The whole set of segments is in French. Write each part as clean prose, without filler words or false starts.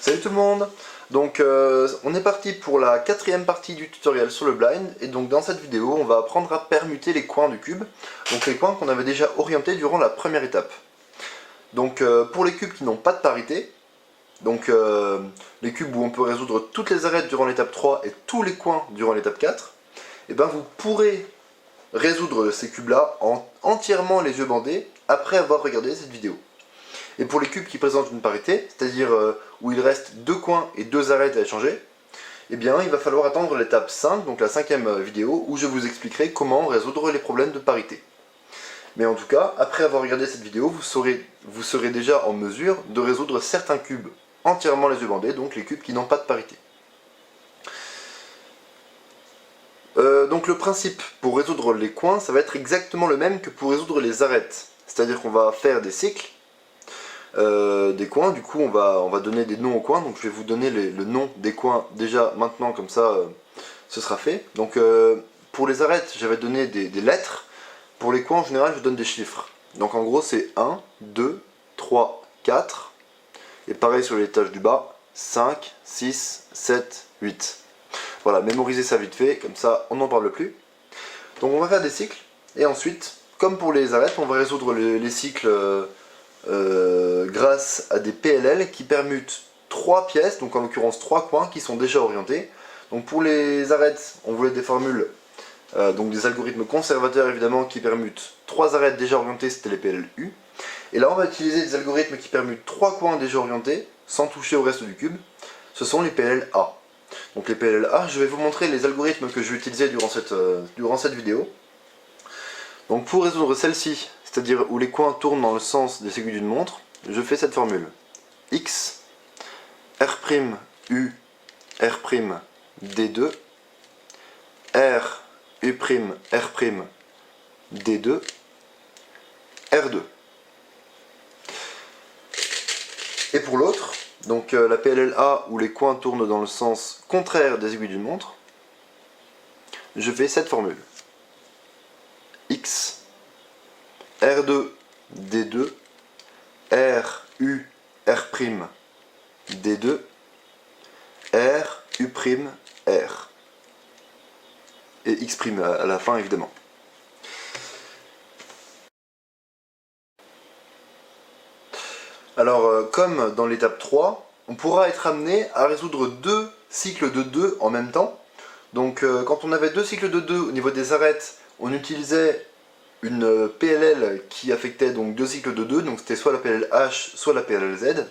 Salut tout le monde. Donc on est parti pour la quatrième partie du tutoriel sur le blind, et donc dans cette vidéo on va apprendre à permuter les coins du cube, donc les coins qu'on avait déjà orientés durant la première étape. Donc pour les cubes qui n'ont pas de parité, donc les cubes où on peut résoudre toutes les arêtes durant l'étape 3 et tous les coins durant l'étape 4, et ben vous pourrez résoudre ces cubes là en entièrement les yeux bandés après avoir regardé cette vidéo. Et pour les cubes qui présentent une parité, c'est-à-dire où il reste 2 coins et 2 arêtes à échanger, eh bien il va falloir attendre l'étape 5, donc la 5e vidéo, où je vous expliquerai comment résoudre les problèmes de parité. Mais en tout cas, après avoir regardé cette vidéo, vous serez déjà en mesure de résoudre certains cubes entièrement les yeux bandés, donc les cubes qui n'ont pas de parité. Donc le principe pour résoudre les coins, ça va être exactement le même que pour résoudre les arêtes. C'est-à-dire qu'on va faire des cycles, des coins, du coup on va donner des noms aux coins, donc je vais vous donner le nom des coins déjà maintenant, comme ça ce sera fait. Donc pour les arêtes, j'avais donné des lettres, pour les coins en général je donne des chiffres. Donc en gros c'est 1, 2, 3, 4, et pareil sur les étages du bas, 5, 6, 7, 8. Voilà, mémorisez ça vite fait, comme ça on n'en parle plus. Donc on va faire des cycles, et ensuite, comme pour les arêtes, on va résoudre les cycles grâce à des PLL qui permutent 3 pièces, donc en l'occurrence 3 coins qui sont déjà orientés. Donc pour les arêtes, on voulait des formules, donc des algorithmes conservateurs évidemment qui permutent 3 arêtes déjà orientées, c'était les PLLU. Et là on va utiliser des algorithmes qui permutent 3 coins déjà orientés, sans toucher au reste du cube, ce sont les PLLA. Donc les PLLA, je vais vous montrer les algorithmes que je vais utiliser durant cette vidéo. Donc pour résoudre celle-ci, c'est-à-dire où les coins tournent dans le sens des aiguilles d'une montre, je fais cette formule. X, R'U, R', D2, R, U', R', D2, R2. Et pour l'autre, donc la PLLA où les coins tournent dans le sens contraire des aiguilles d'une montre, je fais cette formule. X, R2, D2, R, U, R', D2, R, U', R. Et X' à la fin évidemment. Alors comme dans l'étape 3, on pourra être amené à résoudre 2 cycles de 2 en même temps. Donc quand on avait 2 cycles de 2 au niveau des arêtes, on utilisait une PLL qui affectait donc 2 cycles de 2, donc c'était soit la PLLH, soit la PLLZ.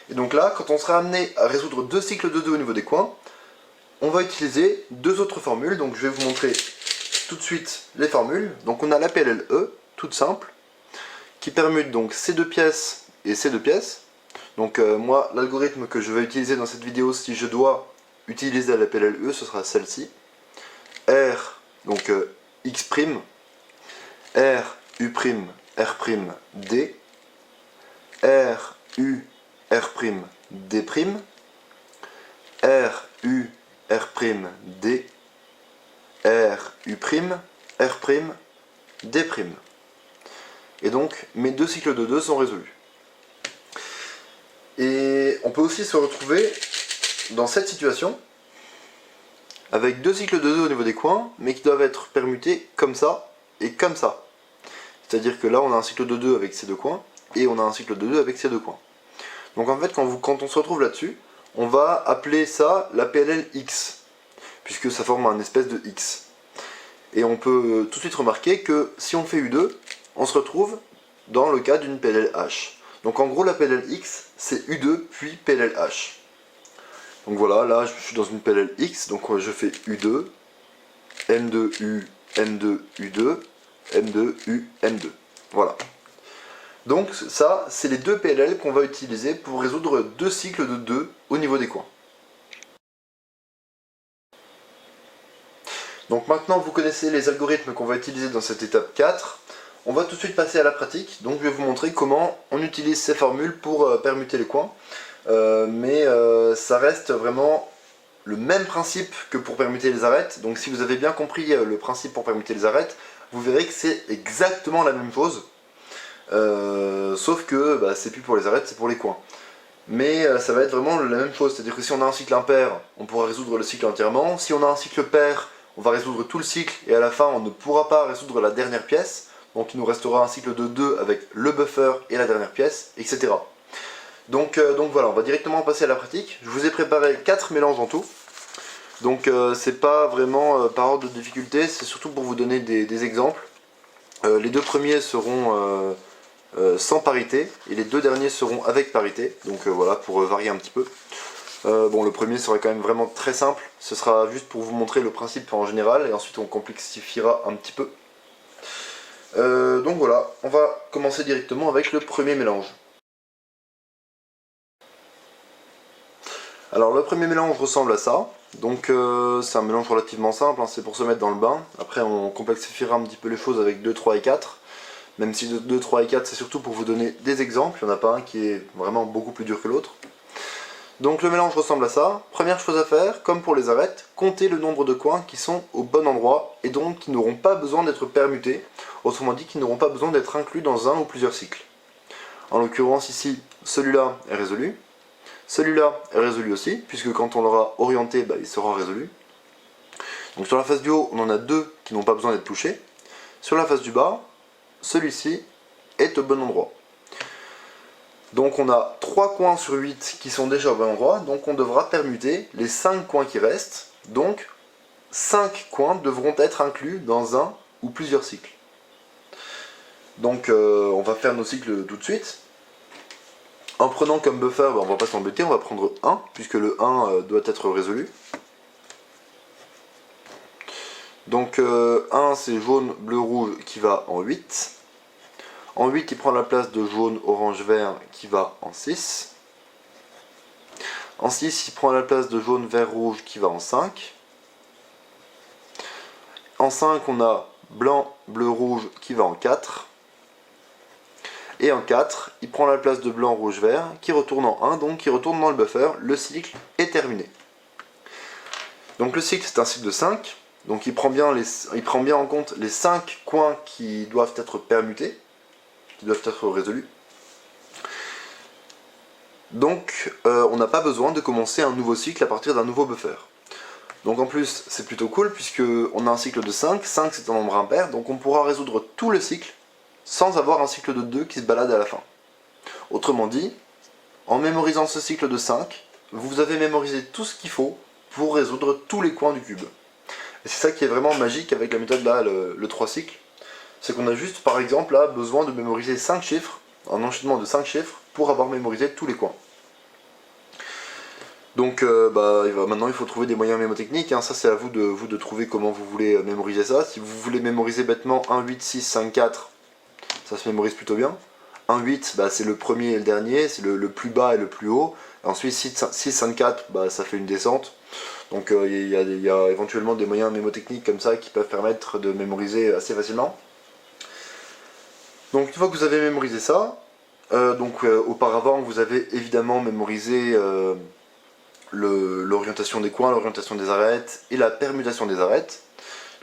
Et donc là, quand on sera amené à résoudre 2 cycles de 2 au niveau des coins, on va utiliser 2 autres formules, donc je vais vous montrer tout de suite les formules. Donc on a la PLLE, toute simple, qui permute donc ces 2 pièces et ces 2 pièces. Donc moi, l'algorithme que je vais utiliser dans cette vidéo, si je dois utiliser la PLLE, ce sera celle-ci. R, donc X', R, U', R', D, R, U, R', D', R, U, R', D, R, U', R', D'. Et donc, mes 2 cycles de 2 sont résolus. Et on peut aussi se retrouver dans cette situation, avec 2 cycles de 2 au niveau des coins, mais qui doivent être permutés comme ça et comme ça. C'est-à-dire que là on a un cycle de 2 avec ces 2 coins, et on a un cycle de 2 avec ces 2 coins. Donc en fait quand on se retrouve là-dessus, on va appeler ça la PLL X, puisque ça forme un espèce de X. Et on peut tout de suite remarquer que si on fait U2, on se retrouve dans le cas d'une PLL H. Donc en gros la PLL X c'est U2 puis PLL H. Donc voilà, là je suis dans une PLL X, donc je fais U2, M2U, M2, U2, M2, U, M2. Voilà. Donc ça, c'est les 2 PLL qu'on va utiliser pour résoudre 2 cycles de 2 au niveau des coins. Donc maintenant vous connaissez les algorithmes qu'on va utiliser dans cette étape 4. On va tout de suite passer à la pratique, donc je vais vous montrer comment on utilise ces formules pour permuter les coins. Mais ça reste vraiment le même principe que pour permuter les arêtes. Donc si vous avez bien compris le principe pour permuter les arêtes, vous verrez que c'est exactement la même chose. Sauf que c'est plus pour les arêtes, c'est pour les coins. mais ça va être vraiment la même chose, c'est-à-dire que si on a un cycle impair, on pourra résoudre le cycle entièrement, si on a un cycle pair, on va résoudre tout le cycle, et à la fin on ne pourra pas résoudre la dernière pièce, donc il nous restera un cycle de 2 avec le buffer et la dernière pièce, etc. Donc voilà, on va directement passer à la pratique. Je vous ai préparé 4 mélanges en tout, donc c'est pas vraiment par ordre de difficulté, c'est surtout pour vous donner des exemples. Les deux premiers seront sans parité, et les deux derniers seront avec parité, donc voilà, pour varier un petit peu. Bon, le premier sera quand même vraiment très simple, ce sera juste pour vous montrer le principe en général, et ensuite on complexifiera un petit peu. Donc voilà, on va commencer directement avec le premier mélange. Alors le premier mélange ressemble à ça, donc c'est un mélange relativement simple, hein, c'est pour se mettre dans le bain. Après on complexifiera un petit peu les choses avec 2, 3 et 4, même si 2, 3 et 4 c'est surtout pour vous donner des exemples, il n'y en a pas un qui est vraiment beaucoup plus dur que l'autre. Donc le mélange ressemble à ça. Première chose à faire, comme pour les arêtes, comptez le nombre de coins qui sont au bon endroit et donc qui n'auront pas besoin d'être permutés, autrement dit qui n'auront pas besoin d'être inclus dans un ou plusieurs cycles. En l'occurrence ici, celui-là est résolu. Celui-là est résolu aussi, puisque quand on l'aura orienté, il sera résolu. Donc sur la face du haut, on en a 2 qui n'ont pas besoin d'être touchés. Sur la face du bas, celui-ci est au bon endroit. Donc on a 3 coins sur 8 qui sont déjà au bon endroit, donc on devra permuter les 5 coins qui restent. Donc 5 coins devront être inclus dans un ou plusieurs cycles. Donc on va faire nos cycles tout de suite. En prenant comme buffer, on va pas s'embêter, on va prendre 1, puisque le 1 doit être résolu. Donc 1 c'est jaune, bleu, rouge qui va en 8. En 8 il prend la place de jaune, orange, vert qui va en 6. En 6 il prend la place de jaune, vert, rouge qui va en 5. En 5 on a blanc, bleu, rouge qui va en 4. Et en 4, il prend la place de blanc, rouge, vert, qui retourne en 1, donc qui retourne dans le buffer. Le cycle est terminé. Donc le cycle, c'est un cycle de 5. Donc il prend bien en compte les 5 coins qui doivent être permutés, qui doivent être résolus. Donc on n'a pas besoin de commencer un nouveau cycle à partir d'un nouveau buffer. Donc en plus, c'est plutôt cool, puisqu'on a un cycle de 5. 5, c'est un nombre impair, donc on pourra résoudre tout le cycle sans avoir un cycle de 2 qui se balade à la fin. Autrement dit, en mémorisant ce cycle de 5, vous avez mémorisé tout ce qu'il faut pour résoudre tous les coins du cube. Et c'est ça qui est vraiment magique avec la méthode là, le 3 cycles. C'est qu'on a juste par exemple là besoin de mémoriser 5 chiffres, un enchaînement de 5 chiffres, pour avoir mémorisé tous les coins. Donc maintenant il faut trouver des moyens mémotechniques, hein. Ça c'est à vous de trouver comment vous voulez mémoriser ça. Si vous voulez mémoriser bêtement 1, 8, 6, 5, 4, ça se mémorise plutôt bien. 1, 8, c'est le premier et le dernier, c'est le plus bas et le plus haut. Ensuite 6, 5, 4, ça fait une descente. Donc il y a éventuellement des moyens mémotechniques comme ça qui peuvent permettre de mémoriser assez facilement. Donc une fois que vous avez mémorisé ça, auparavant vous avez évidemment mémorisé l'orientation des coins, l'orientation des arêtes et la permutation des arêtes.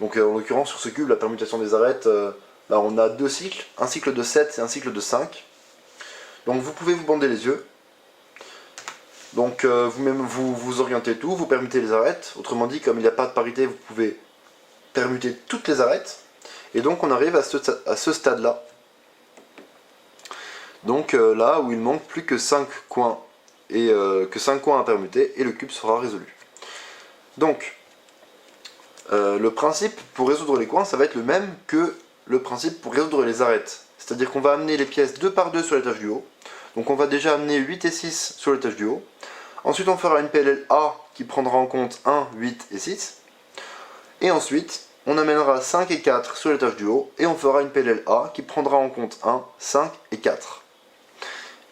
Donc en l'occurrence sur ce cube, la permutation des arêtes, là on a 2 cycles, un cycle de 7 et un cycle de 5. Donc vous pouvez vous bander les yeux. Donc vous orientez tout, vous permutez les arêtes. Autrement dit, comme il n'y a pas de parité, vous pouvez permuter toutes les arêtes. Et donc on arrive à ce stade-là. Donc là où il manque plus que 5 coins et que 5 coins à permuter et le cube sera résolu. Donc le principe pour résoudre les coins, ça va être le même que le principe pour résoudre les arêtes. C'est-à-dire qu'on va amener les pièces 2 par 2 sur l'étage du haut. Donc on va déjà amener 8 et 6 sur l'étage du haut. Ensuite on fera une PLL A qui prendra en compte 1, 8 et 6. Et ensuite on amènera 5 et 4 sur l'étage du haut et on fera une PLL A qui prendra en compte 1, 5 et 4.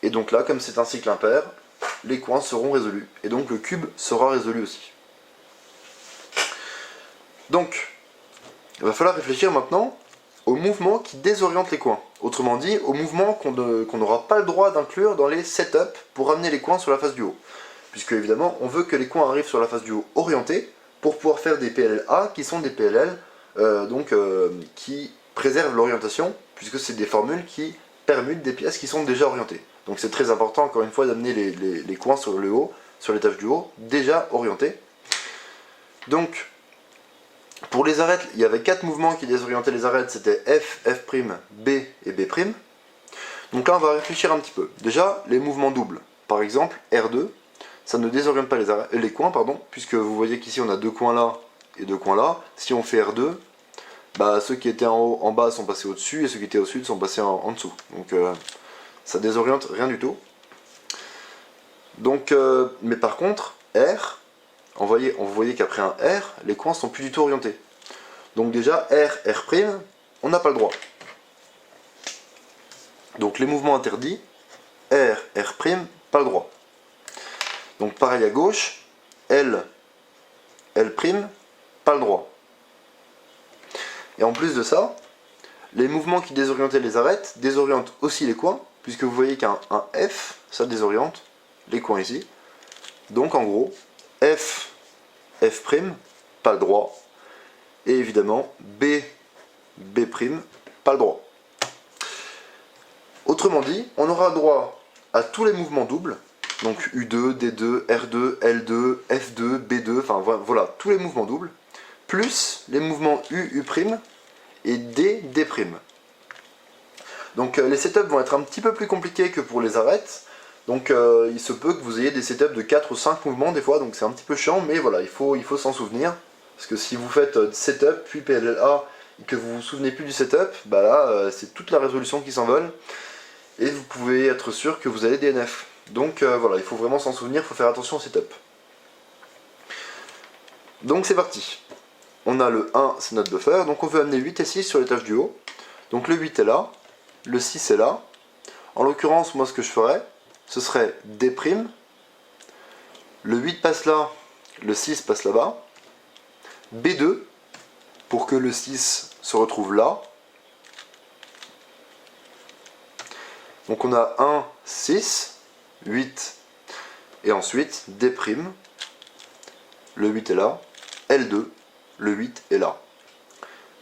Et donc là, comme c'est un cycle impair, les coins seront résolus. Et donc le cube sera résolu aussi. Donc, il va falloir réfléchir maintenant au mouvement qui désoriente les coins. Autrement dit, au mouvement qu'on n'aura pas le droit d'inclure dans les setups pour amener les coins sur la face du haut. Puisque évidemment, on veut que les coins arrivent sur la face du haut orientés pour pouvoir faire des PLLA qui sont des PLL qui préservent l'orientation, puisque c'est des formules qui permutent des pièces qui sont déjà orientées. Donc c'est très important, encore une fois, d'amener les coins sur le haut, sur l'étage du haut, déjà orientés. Donc, pour les arêtes, il y avait 4 mouvements qui désorientaient les arêtes, c'était F, F', B et B'. Donc là, on va réfléchir un petit peu. Déjà, les mouvements doubles. Par exemple, R2, ça ne désoriente pas les coins, puisque vous voyez qu'ici on a 2 coins là et 2 coins là. Si on fait R2, bah, ceux qui étaient en bas sont passés au-dessus et ceux qui étaient au sud sont passés en dessous. Donc ça désoriente rien du tout. Donc, mais par contre, R, vous voyez qu'après un R, les coins sont plus du tout orientés. Donc déjà, R, R', on n'a pas le droit. Donc les mouvements interdits, R, R', pas le droit. Donc pareil à gauche, L, L', pas le droit. Et en plus de ça, les mouvements qui désorientaient les arêtes désorientent aussi les coins, puisque vous voyez qu'un F, ça désoriente les coins ici. Donc en gros, F, F', pas le droit. Et évidemment, B, B', pas le droit. Autrement dit, on aura droit à tous les mouvements doubles, donc U2, D2, R2, L2, F2, B2, enfin voilà, tous les mouvements doubles, plus les mouvements U, U' et D, D'. Donc les setups vont être un petit peu plus compliqués que pour les arêtes, donc il se peut que vous ayez des setups de 4 ou 5 mouvements des fois, donc c'est un petit peu chiant, mais voilà, il faut s'en souvenir, parce que si vous faites setup, puis PLLA, et que vous vous souvenez plus du setup, bah là, c'est toute la résolution qui s'envole, et vous pouvez être sûr que vous avez DNF. Donc voilà, il faut vraiment s'en souvenir, il faut faire attention au setup. Donc c'est parti. On a le 1, c'est notre buffer, donc on veut amener 8 et 6 sur l'étage du haut. Donc le 8 est là, le 6 est là. En l'occurrence, moi ce que je ferais, ce serait D', le 8 passe là, le 6 passe là-bas, B2, pour que le 6 se retrouve là. Donc on a 1, 6, 8, et ensuite D', le 8 est là, L2, le 8 est là.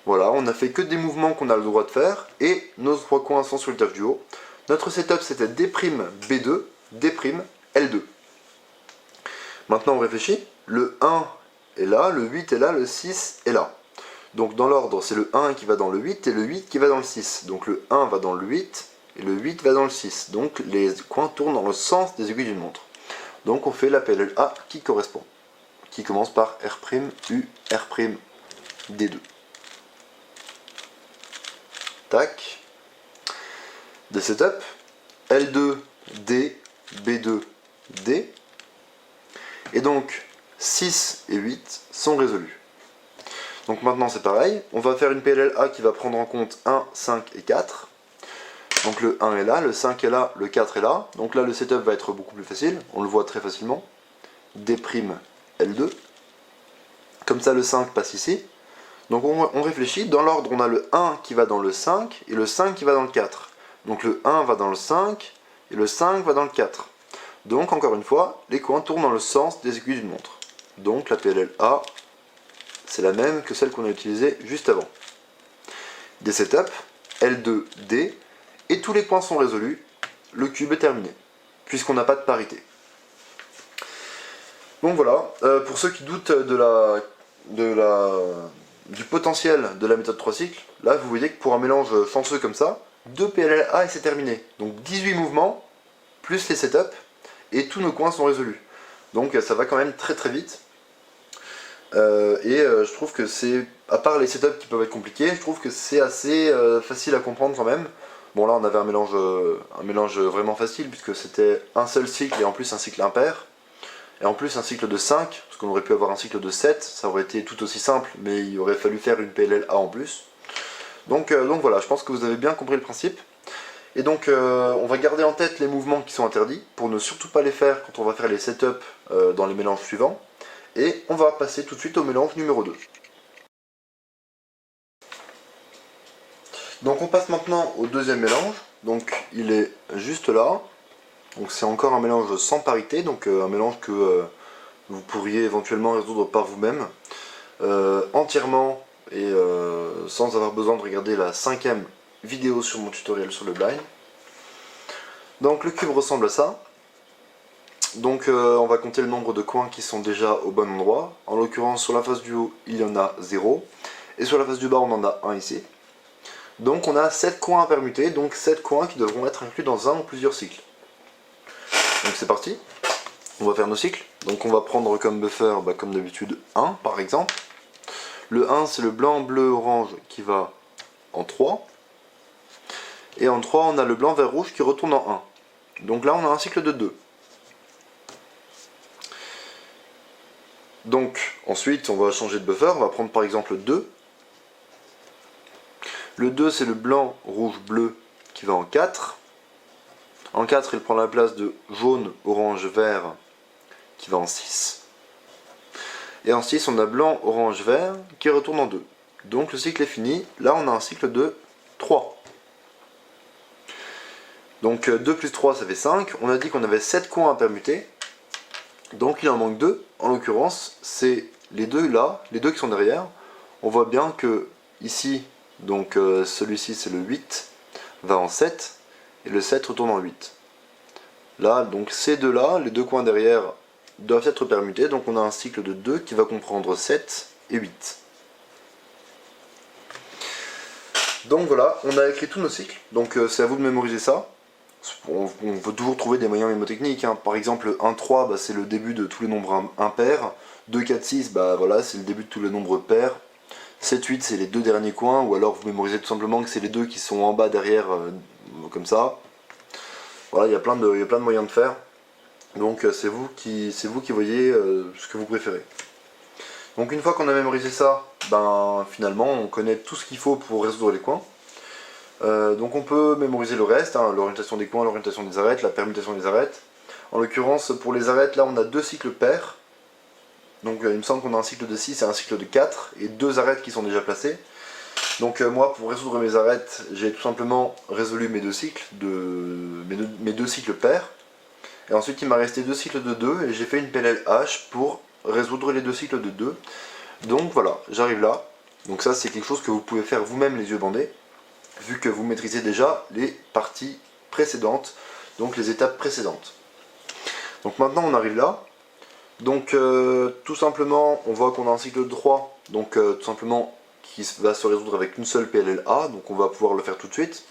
Voilà, on n'a fait que des mouvements qu'on a le droit de faire, et nos 3 coins sont sur l'étage du haut. Notre setup c'était D', B2, D', L2. Maintenant on réfléchit, le 1 est là, le 8 est là, le 6 est là. Donc dans l'ordre, c'est le 1 qui va dans le 8 et le 8 qui va dans le 6. Donc le 1 va dans le 8 et le 8 va dans le 6. Donc les coins tournent dans le sens des aiguilles d'une montre. Donc on fait la PLLA qui correspond. Qui commence par R', U, R', D2. Tac. Des setups. L2, D, B2, D. Et donc 6 et 8 sont résolus. Donc maintenant c'est pareil, on va faire une PLLA qui va prendre en compte 1, 5 et 4. Donc le 1 est là, le 5 est là, le 4 est là. Donc là le setup va être beaucoup plus facile, on le voit très facilement. D', L2. Comme ça le 5 passe ici. Donc on réfléchit, dans l'ordre on a le 1 qui va dans le 5 et le 5 qui va dans le 4. Donc le 1 va dans le 5 et le 5 va dans le 4. Donc encore une fois, les coins tournent dans le sens des aiguilles d'une montre. Donc la PLLA, c'est la même que celle qu'on a utilisée juste avant. Des setups, L2, D, et tous les points sont résolus, le cube est terminé, puisqu'on n'a pas de parité. Donc voilà, pour ceux qui doutent du potentiel de la méthode 3 cycles, là vous voyez que pour un mélange chanceux comme ça, 2 PLLA et c'est terminé. Donc 18 mouvements, plus les setups, et tous nos coins sont résolus. Donc ça va quand même très très vite. Je trouve que c'est, à part les setups qui peuvent être compliqués, je trouve que c'est assez facile à comprendre quand même. Bon là on avait un mélange vraiment facile puisque c'était un seul cycle et en plus un cycle impair. Et en plus un cycle de 5, parce qu'on aurait pu avoir un cycle de 7, ça aurait été tout aussi simple, mais il aurait fallu faire une PLLA en plus. Donc voilà, je pense que vous avez bien compris le principe. Et donc on va garder en tête les mouvements qui sont interdits, pour ne surtout pas les faire quand on va faire les setups dans les mélanges suivants. Et on va passer tout de suite au mélange numéro 2. Donc on passe maintenant au deuxième mélange, donc il est juste là. Donc c'est encore un mélange sans parité, donc un mélange que vous pourriez éventuellement résoudre par vous-même, entièrement et sans avoir besoin de regarder la 5e vidéo sur mon tutoriel sur le blind. Donc le cube ressemble à ça. Donc on va compter le nombre de coins qui sont déjà au bon endroit. En l'occurrence sur la face du haut il y en a 0. Et sur la face du bas on en a 1 ici. Donc on a 7 coins à permuter, donc 7 coins qui devront être inclus dans un ou plusieurs cycles. Donc c'est parti, on va faire nos cycles. Donc on va prendre comme buffer, comme d'habitude, 1 par exemple. Le 1 c'est le blanc, bleu, orange qui va en 3. Et en 3 on a le blanc, vert, rouge qui retourne en 1. Donc là on a un cycle de 2. Donc ensuite on va changer de buffer, on va prendre par exemple 2. Le 2 c'est le blanc, rouge, bleu qui va en 4. En 4 il prend la place de jaune, orange, vert qui va en 6. Et en 6 on a blanc, orange, vert qui retourne en 2. Donc le cycle est fini, là on a un cycle de 3. Donc 2 plus 3 ça fait 5, on a dit qu'on avait 7 coins à permuter. Donc il en manque 2, en l'occurrence c'est les deux là, les deux qui sont derrière. On voit bien que ici, donc celui-ci c'est le 8, va en 7, et le 7 retourne en 8. Là, donc ces deux là, les deux coins derrière doivent être permutés, donc on a un cycle de 2 qui va comprendre 7 et 8. Donc voilà, on a écrit tous nos cycles, donc c'est à vous de mémoriser ça. On peut toujours trouver des moyens mémotechniques, hein. Par exemple 1, 3, c'est le début de tous les nombres impairs. 2, 4, 6, voilà, c'est le début de tous les nombres pairs. 7, 8, c'est les deux derniers coins, ou alors vous mémorisez tout simplement que c'est les deux qui sont en bas derrière, comme ça. Voilà, il y a plein de moyens de faire. Donc c'est vous qui voyez ce que vous préférez. Donc une fois qu'on a mémorisé ça, finalement on connaît tout ce qu'il faut pour résoudre les coins. Donc on peut mémoriser le reste, hein, l'orientation des coins, l'orientation des arêtes, la permutation des arêtes. En l'occurrence pour les arêtes là on a deux cycles pairs. Donc il me semble qu'on a un cycle de 6 et un cycle de 4 et deux arêtes qui sont déjà placées. Donc moi pour résoudre mes arêtes j'ai tout simplement résolu mes deux cycles, mes deux cycles pairs. Et ensuite il m'a resté deux cycles de 2 et j'ai fait une PLL H pour résoudre les deux cycles de 2. Donc voilà, j'arrive là. Donc ça c'est quelque chose que vous pouvez faire vous-même les yeux bandés, vu que vous maîtrisez déjà les parties précédentes, donc les étapes précédentes. Donc maintenant on arrive là. Donc tout simplement on voit qu'on a un cycle de 3, donc tout simplement qui va se résoudre avec une seule PLLA, donc on va pouvoir le faire tout de suite.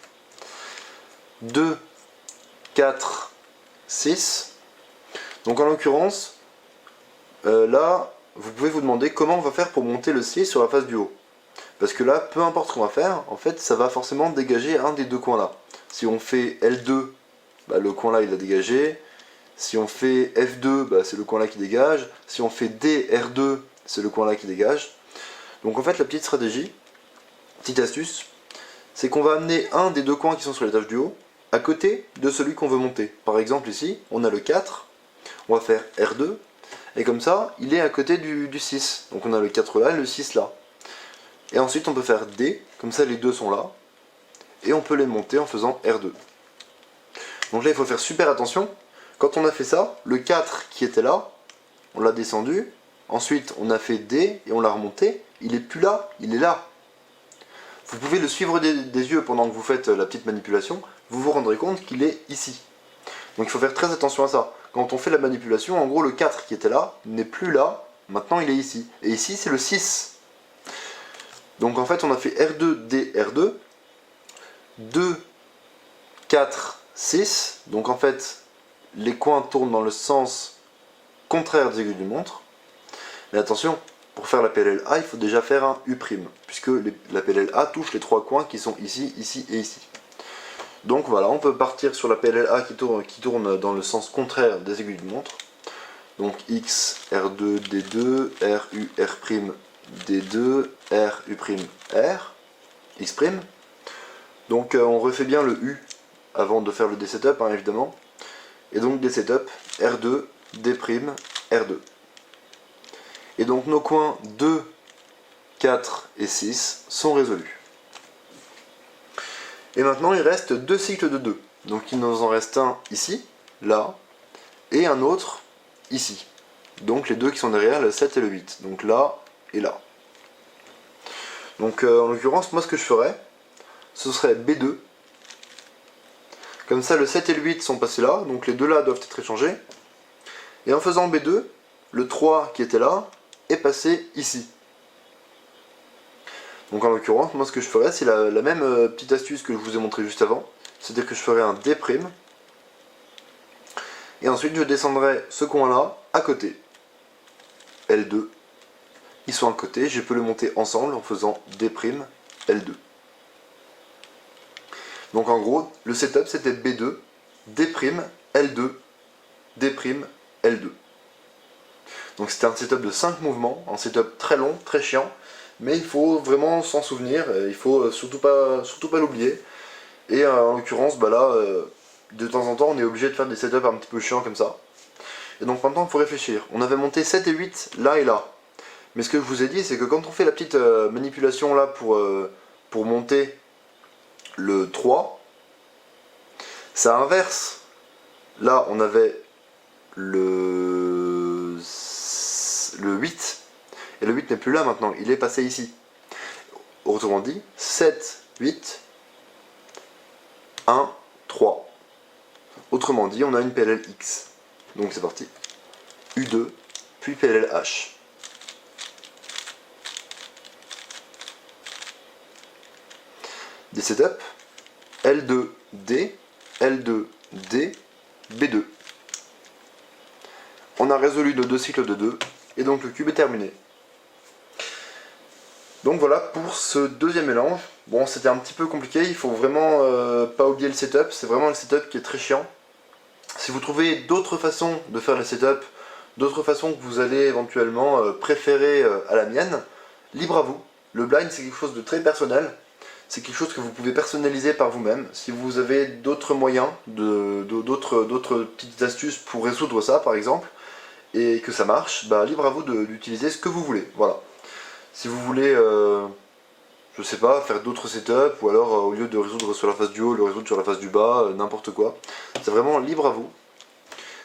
2, 4, 6. Donc en l'occurrence, là, vous pouvez vous demander comment on va faire pour monter le 6 sur la face du haut. Parce que là, peu importe ce qu'on va faire, en fait, ça va forcément dégager un des deux coins là. Si on fait L2, le coin là il a dégagé. Si on fait F2, c'est le coin là qui dégage. Si on fait D, R2, c'est le coin là qui dégage. Donc en fait, la petite stratégie, petite astuce, c'est qu'on va amener un des deux coins qui sont sur l'étage du haut à côté de celui qu'on veut monter. Par exemple ici, on a le 4, on va faire R2, et comme ça, il est à côté du 6. Donc on a le 4 là et le 6 là. Et ensuite on peut faire D, comme ça les deux sont là, et on peut les monter en faisant R2. Donc là il faut faire super attention. Quand on a fait ça, le 4 qui était là, on l'a descendu, ensuite on a fait D et on l'a remonté, il est plus là, il est là. Vous pouvez le suivre des yeux pendant que vous faites la petite manipulation, vous vous rendrez compte qu'il est ici. Donc il faut faire très attention à ça. Quand on fait la manipulation, en gros le 4 qui était là n'est plus là, maintenant il est ici. Et ici c'est le 6. Donc en fait on a fait R2, D, R2, 2, 4, 6. Donc en fait les coins tournent dans le sens contraire des aiguilles d'une montre. Mais attention, pour faire la PLLA, il faut déjà faire un U', puisque la PLLA touche les trois coins qui sont ici, ici et ici. Donc voilà, on peut partir sur la PLLA qui tourne dans le s'ens contraire des aiguilles d'une montre. Donc X, R2, D2, RU, R', D2, RU', R, X'. Donc on refait bien le U avant de faire le D-setup, hein, évidemment. Et donc D-setup, R2, D', R2. Et donc nos coins 2, 4 et 6 sont résolus. Et maintenant il reste deux cycles de 2. Donc il nous en reste un ici, là, et un autre ici. Donc les deux qui sont derrière, le 7 et le 8. Donc là et là. Donc en l'occurrence, moi ce que je ferais, ce serait B2. Comme ça, le 7 et le 8 sont passés là, donc les deux là doivent être échangés. Et en faisant B2, le 3 qui était là est passé ici. Donc en l'occurrence, moi ce que je ferais, c'est la même petite astuce que je vous ai montré juste avant. C'est-à-dire que je ferais un D'. Et ensuite je descendrai ce coin là à côté. L2. Ils sont à côté, je peux le monter ensemble en faisant D', L2. Donc en gros, le setup c'était B2, D', L2, D', L2. Donc c'était un setup de 5 mouvements, un setup très long, très chiant, mais il faut vraiment s'en souvenir, il faut surtout pas l'oublier. Et en l'occurrence, bah là, de temps en temps, on est obligé de faire des setups un petit peu chiants comme ça. Et donc maintenant, il faut réfléchir. On avait monté 7 et 8 là et là. Mais ce que je vous ai dit, c'est que quand on fait la petite manipulation là pour monter le 3, ça inverse. Là, on avait le 8, et le 8 n'est plus là maintenant, il est passé ici. Autrement dit, 7, 8, 1, 3. Autrement dit, on a une PLL X. Donc c'est parti. U2, puis PLL H. Des setups L2D, L2D, B2. On a résolu nos deux cycles de 2, et donc le cube est terminé. Donc voilà pour ce deuxième mélange. Bon, c'était un petit peu compliqué, il faut vraiment pas oublier le setup, c'est vraiment le setup qui est très chiant. Si vous trouvez d'autres façons de faire le setup, d'autres façons que vous allez éventuellement préférer à la mienne, libre à vous. Le blind c'est quelque chose de très personnel, c'est quelque chose que vous pouvez personnaliser par vous-même. Si vous avez d'autres moyens, d'autres petites astuces pour résoudre ça par exemple, et que ça marche, bah libre à vous d'utiliser ce que vous voulez. Voilà. Si vous voulez, je sais pas, faire d'autres setups, ou alors au lieu de résoudre sur la face du haut, le résoudre sur la face du bas, n'importe quoi. C'est vraiment libre à vous.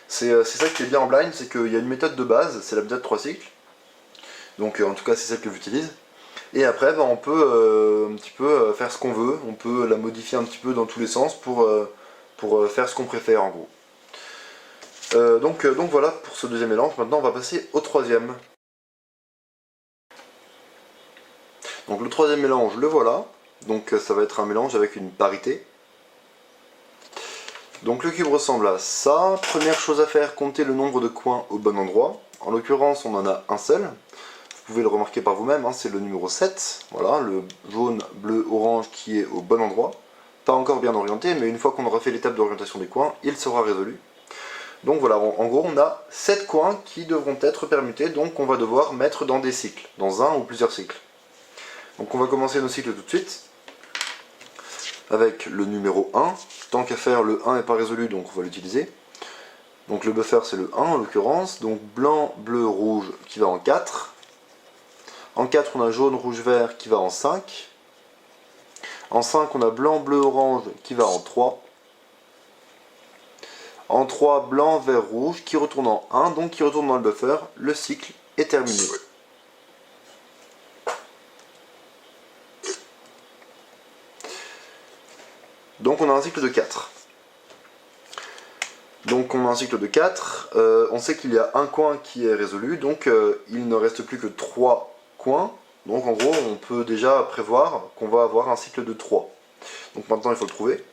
C'est ça qui est bien en blind, c'est qu'il y a une méthode de base, c'est la méthode 3 cycles. Donc en tout cas c'est celle que j'utilise. Et après bah, on peut un petit peu faire ce qu'on veut, on peut la modifier un petit peu dans tous les sens pour faire ce qu'on préfère en gros. Donc voilà pour ce deuxième mélange, maintenant on va passer au troisième. Donc le troisième mélange, le voilà. Donc ça va être un mélange avec une parité. Donc le cube ressemble à ça. Première chose à faire, compter le nombre de coins au bon endroit. En l'occurrence, on en a un seul. Vous pouvez le remarquer par vous-même, hein, c'est le numéro 7. Voilà, le jaune, bleu, orange qui est au bon endroit. Pas encore bien orienté, mais une fois qu'on aura fait l'étape d'orientation des coins, il sera résolu. Donc voilà, en gros, on a 7 coins qui devront être permutés, donc on va devoir mettre dans des cycles, dans un ou plusieurs cycles. Donc on va commencer nos cycles tout de suite avec le numéro 1. Tant qu'à faire, le 1 n'est pas résolu, donc on va l'utiliser. Donc le buffer c'est le 1 en l'occurrence. Donc blanc, bleu, rouge qui va en 4. En 4 on a jaune, rouge, vert qui va en 5. En 5 on a blanc, bleu, orange qui va en 3. En 3 blanc, vert, rouge qui retourne en 1, donc qui retourne dans le buffer. Le cycle est terminé. Donc on a un cycle de 4. Donc on a un cycle de 4, on sait qu'il y a un coin qui est résolu, donc il ne reste plus que 3 coins. Donc en gros on peut déjà prévoir qu'on va avoir un cycle de 3. Donc maintenant il faut le trouver.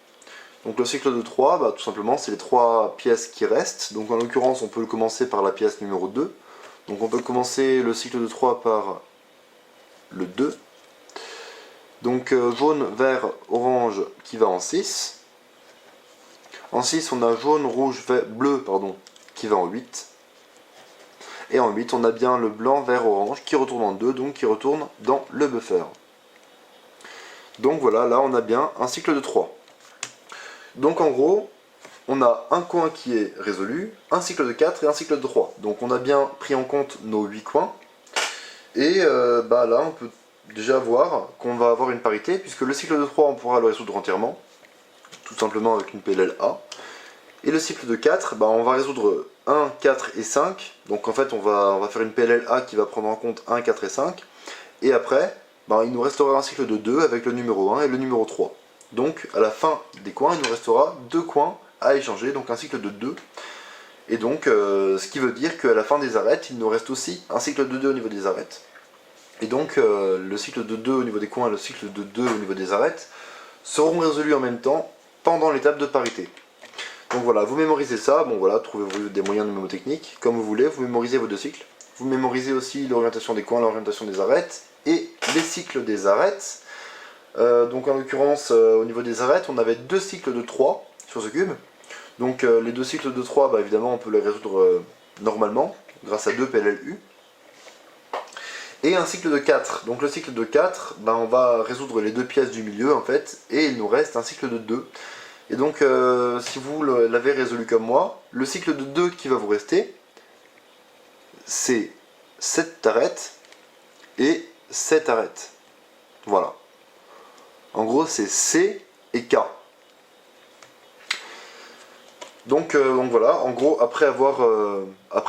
Donc le cycle de 3, bah, tout simplement c'est les 3 pièces qui restent. Donc en l'occurrence on peut le commencer par la pièce numéro 2. Donc on peut commencer le cycle de 3 par le 2. Donc jaune, vert, orange qui va en 6. En 6 on a jaune, rouge, vert, bleu pardon, qui va en 8. Et en 8 on a bien le blanc, vert, orange qui retourne en 2, donc qui retourne dans le buffer. Donc voilà, là on a bien un cycle de 3. Donc en gros, on a un coin qui est résolu, un cycle de 4 et un cycle de 3. Donc on a bien pris en compte nos 8 coins. Et bah là on peut déjà voir qu'on va avoir une parité, puisque le cycle de 3 on pourra le résoudre entièrement, tout simplement avec une PLL A. Et le cycle de 4, bah on va résoudre 1, 4 et 5. Donc en fait on va faire une PLL A qui va prendre en compte 1, 4 et 5. Et après, bah, il nous restera un cycle de 2 avec le numéro 1 et le numéro 3. Donc à la fin des coins, il nous restera 2 coins à échanger, donc un cycle de 2. Et donc ce qui veut dire qu'à la fin des arêtes, il nous reste aussi un cycle de 2 au niveau des arêtes. Et donc le cycle de 2 au niveau des coins et le cycle de 2 au niveau des arêtes seront résolus en même temps pendant l'étape de parité. Donc voilà, vous mémorisez ça, bon voilà, trouvez-vous des moyens de mnémotechnique, comme vous voulez, vous mémorisez vos 2 cycles. Vous mémorisez aussi l'orientation des coins, l'orientation des arêtes, et les cycles des arêtes. Donc en l'occurrence, au niveau des arêtes, on avait 2 cycles de 3 sur ce cube. Donc les 2 cycles de 3, bah, évidemment, on peut les résoudre normalement, grâce à 2 PLLU. Et un cycle de 4. Donc le cycle de 4, bah, on va résoudre les 2 pièces du milieu, en fait, et il nous reste un cycle de 2. Et donc, si vous l'avez résolu comme moi, le cycle de 2 qui va vous rester, c'est cette arête et cette arête. Voilà. En gros, c'est C et K. Donc voilà, en gros, après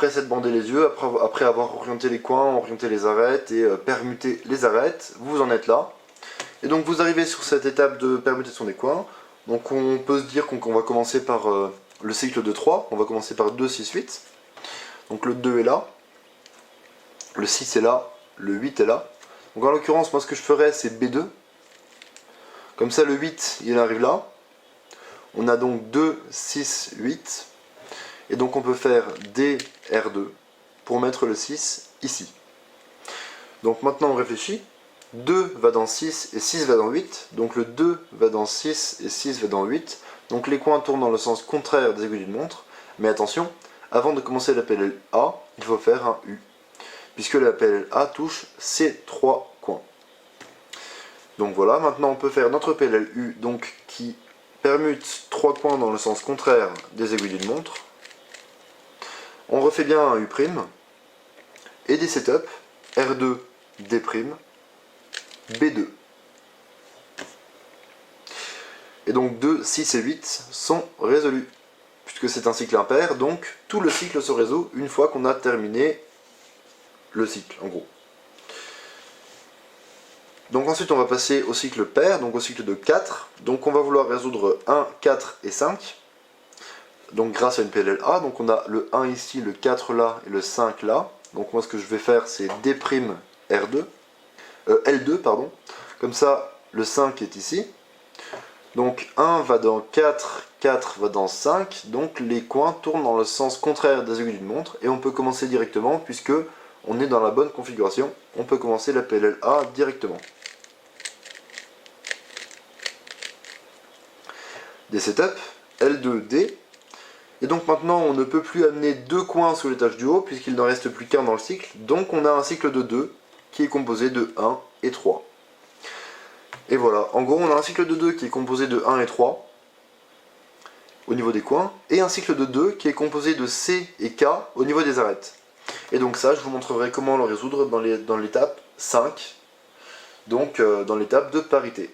s'être bandé les yeux, après avoir orienté les coins, orienté les arêtes et permuté les arêtes, vous en êtes là. Et donc vous arrivez sur cette étape de permutation des coins. Donc on peut se dire qu'on va commencer par le cycle de 3, on va commencer par 2, 6, 8. Donc le 2 est là, le 6 est là, le 8 est là. Donc en l'occurrence, moi ce que je ferais, c'est B2. Comme ça, le 8, il arrive là. On a donc 2, 6, 8. Et donc on peut faire DR2 pour mettre le 6 ici. Donc maintenant on réfléchit. 2 va dans 6 et 6 va dans 8. Donc le 2 va dans 6 et 6 va dans 8. Donc les coins tournent dans le sens contraire des aiguilles d'une montre. Mais attention, avant de commencer la PLLA, il faut faire un U. Puisque la PLLA touche ces 3 coins. Donc voilà, maintenant on peut faire notre PLLU donc, qui permute 3 coins dans le sens contraire des aiguilles d'une montre. On refait bien un U', et des setups, R2, D', B2. Et donc 2, 6 et 8 sont résolus, puisque c'est un cycle impair, donc tout le cycle se résout une fois qu'on a terminé le cycle, en gros. Donc ensuite on va passer au cycle pair, donc au cycle de 4. Donc on va vouloir résoudre 1, 4 et 5. Donc grâce à une PLLA, donc on a le 1 ici, le 4 là et le 5 là. Donc moi ce que je vais faire c'est D'R2, L2 pardon. Comme ça le 5 est ici. Donc 1 va dans 4, 4 va dans 5. Donc les coins tournent dans le sens contraire des aiguilles d'une montre. Et on peut commencer directement puisque on est dans la bonne configuration. On peut commencer la PLLA directement. Des setups, L2D. Et donc maintenant on ne peut plus amener 2 coins sur l'étage du haut puisqu'il n'en reste plus qu'un dans le cycle. Donc on a un cycle de 2 qui est composé de 1 et 3. Et voilà, en gros on a un cycle de 2 qui est composé de 1 et 3 au niveau des coins. Et un cycle de 2 qui est composé de C et K au niveau des arêtes. Et donc ça je vous montrerai comment le résoudre dans l'étape 5. Donc dans l'étape de parité.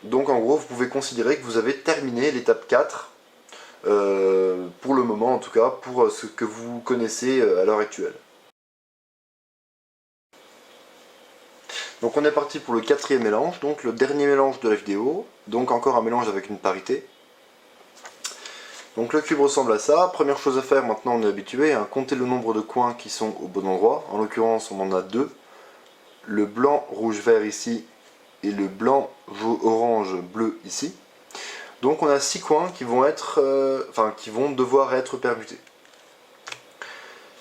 Donc en gros vous pouvez considérer que vous avez terminé l'étape 4. Pour le moment en tout cas, pour ce que vous connaissez à l'heure actuelle. Donc on est parti pour le 4e mélange, donc le dernier mélange de la vidéo, donc encore un mélange avec une parité. Donc le cube ressemble à ça, première chose à faire maintenant on est habitué, à compter le nombre de coins qui sont au bon endroit, en l'occurrence on en a 2, le blanc, rouge, vert ici, et le blanc, orange, bleu ici. Donc on a 6 coins qui vont qui vont devoir être permutés.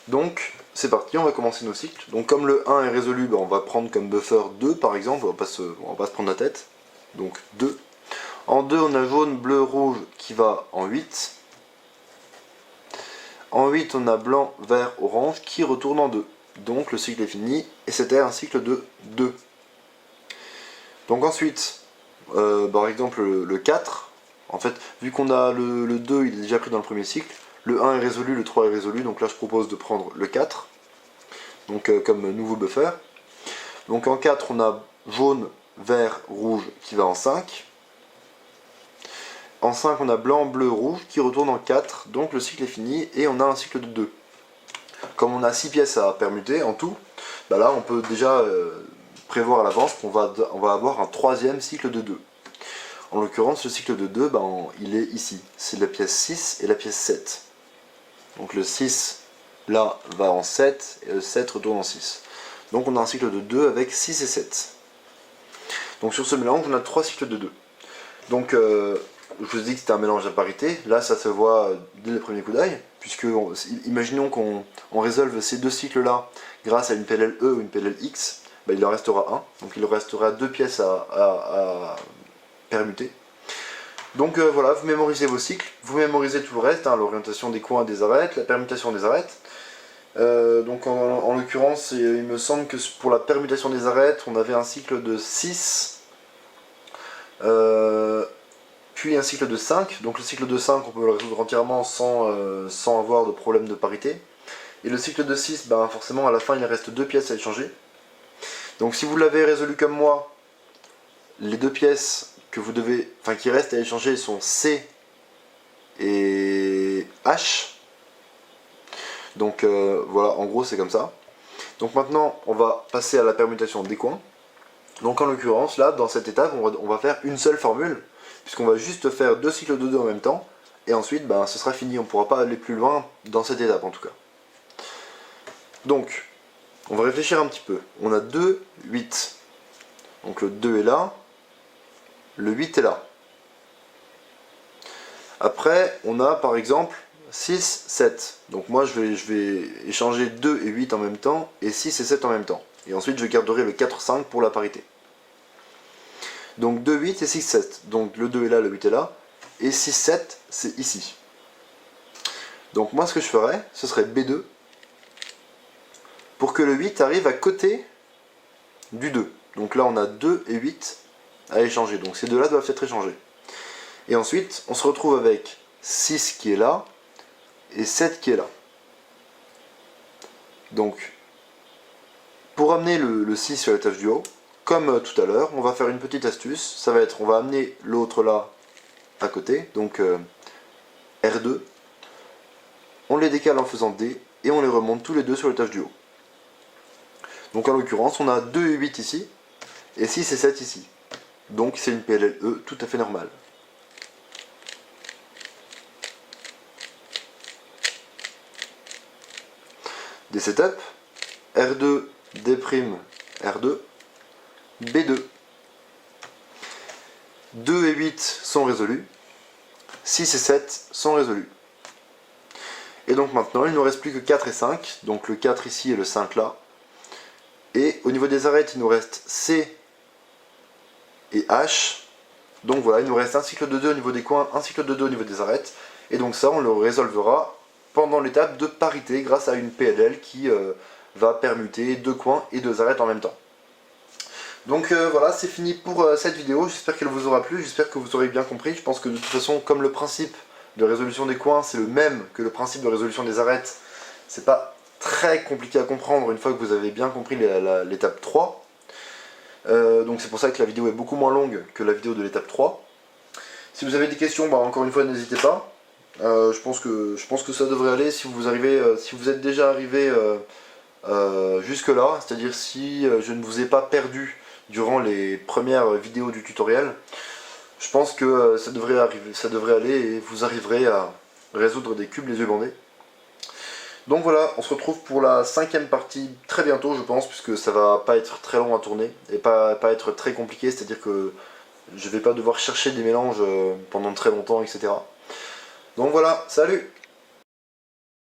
Donc c'est parti, on va commencer nos cycles. Donc comme le 1 est résolu, on va prendre comme buffer 2 par exemple, on va pas se prendre la tête. Donc 2. En 2 on a jaune, bleu, rouge qui va en 8. En 8 on a blanc, vert, orange qui retourne en 2. Donc le cycle est fini et c'était un cycle de 2. Donc ensuite, par exemple le 4. En fait, vu qu'on a le 2, il est déjà pris dans le premier cycle, le 1 est résolu, le 3 est résolu, donc là je propose de prendre le 4, donc comme nouveau buffer. Donc en 4, on a jaune, vert, rouge qui va en 5. En 5, on a blanc, bleu, rouge qui retourne en 4, donc le cycle est fini et on a un cycle de 2. Comme on a 6 pièces à permuter en tout, bah là on peut déjà prévoir à l'avance qu'on va avoir un 3e cycle de 2. En l'occurrence, le cycle de 2, il est ici. C'est la pièce 6 et la pièce 7. Donc le 6, là, va en 7, et le 7 retourne en 6. Donc on a un cycle de 2 avec 6 et 7. Donc sur ce mélange, on a 3 cycles de 2. Donc je vous ai dit que c'était un mélange à parité. Là, ça se voit dès le premier coup d'œil, puisque imaginons qu'on résolve ces deux cycles-là grâce à une PLL E ou une PLL X, il en restera un. Donc il restera 2 pièces à permuter. Donc voilà, vous mémorisez vos cycles, vous mémorisez tout le reste, l'orientation des coins et des arêtes, la permutation des arêtes. Donc en l'occurrence, il me semble que pour la permutation des arêtes, on avait un cycle de 6, puis un cycle de 5. Donc le cycle de 5, on peut le résoudre entièrement sans avoir de problème de parité. Et le cycle de 6, forcément à la fin il reste 2 pièces à échanger. Donc si vous l'avez résolu comme moi, les 2 pièces qui restent à échanger sont C et H. Donc voilà, en gros c'est comme ça. Donc maintenant on va passer à la permutation des coins. Donc en l'occurrence là, dans cette étape, on va faire une seule formule, puisqu'on va juste faire 2 cycles de 2 en même temps, et ensuite ce sera fini, on ne pourra pas aller plus loin dans cette étape en tout cas. Donc, on va réfléchir un petit peu. On a 2, 8. Donc le 2 est là, le 8 est là. Après, on a par exemple 6, 7. Donc moi je vais échanger 2 et 8 en même temps, et 6 et 7 en même temps. Et ensuite je garderai le 4, 5 pour la parité. Donc 2, 8 et 6, 7. Donc le 2 est là, le 8 est là. Et 6, 7, c'est ici. Donc moi ce que je ferais, ce serait B2. Pour que le 8 arrive à côté du 2. Donc là on a 2 et 8 à échanger. Donc ces deux-là doivent être échangés. Et ensuite on se retrouve avec 6 qui est là et 7 qui est là. Donc pour amener le 6 sur l'étage du haut, comme tout à l'heure, on va faire une petite astuce. Ça va être, on va amener l'autre là à côté, donc R2. On les décale en faisant D et on les remonte tous les deux sur l'étage du haut. Donc en l'occurrence, on a 2 et 8 ici, et 6 et 7 ici. Donc c'est une PLLE tout à fait normale. Des setups, R2, D', R2, B2. 2 et 8 sont résolus, 6 et 7 sont résolus. Et donc maintenant, il ne nous reste plus que 4 et 5, donc le 4 ici et le 5 là. Et au niveau des arêtes, il nous reste C et H. Donc voilà, il nous reste un cycle de 2 au niveau des coins, un cycle de 2 au niveau des arêtes. Et donc ça, on le résolvera pendant l'étape de parité grâce à une PLL qui va permuter 2 coins et 2 arêtes en même temps. Donc voilà, c'est fini pour cette vidéo. J'espère qu'elle vous aura plu, j'espère que vous aurez bien compris. Je pense que de toute façon, comme le principe de résolution des coins, c'est le même que le principe de résolution des arêtes, c'est pas très compliqué à comprendre une fois que vous avez bien compris l'étape 3. Donc c'est pour ça que la vidéo est beaucoup moins longue que la vidéo de l'étape 3. Si vous avez des questions, encore une fois, n'hésitez pas. Je pense que ça devrait aller si vous êtes déjà arrivé jusque là, c'est-à-dire si je ne vous ai pas perdu durant les premières vidéos du tutoriel. Je pense que ça devrait aller et vous arriverez à résoudre des cubes les yeux bandés. Donc voilà, on se retrouve pour la 5e partie très bientôt je pense, puisque ça va pas être très long à tourner et pas être très compliqué, c'est-à-dire que je vais pas devoir chercher des mélanges pendant très longtemps, etc. Donc voilà, salut!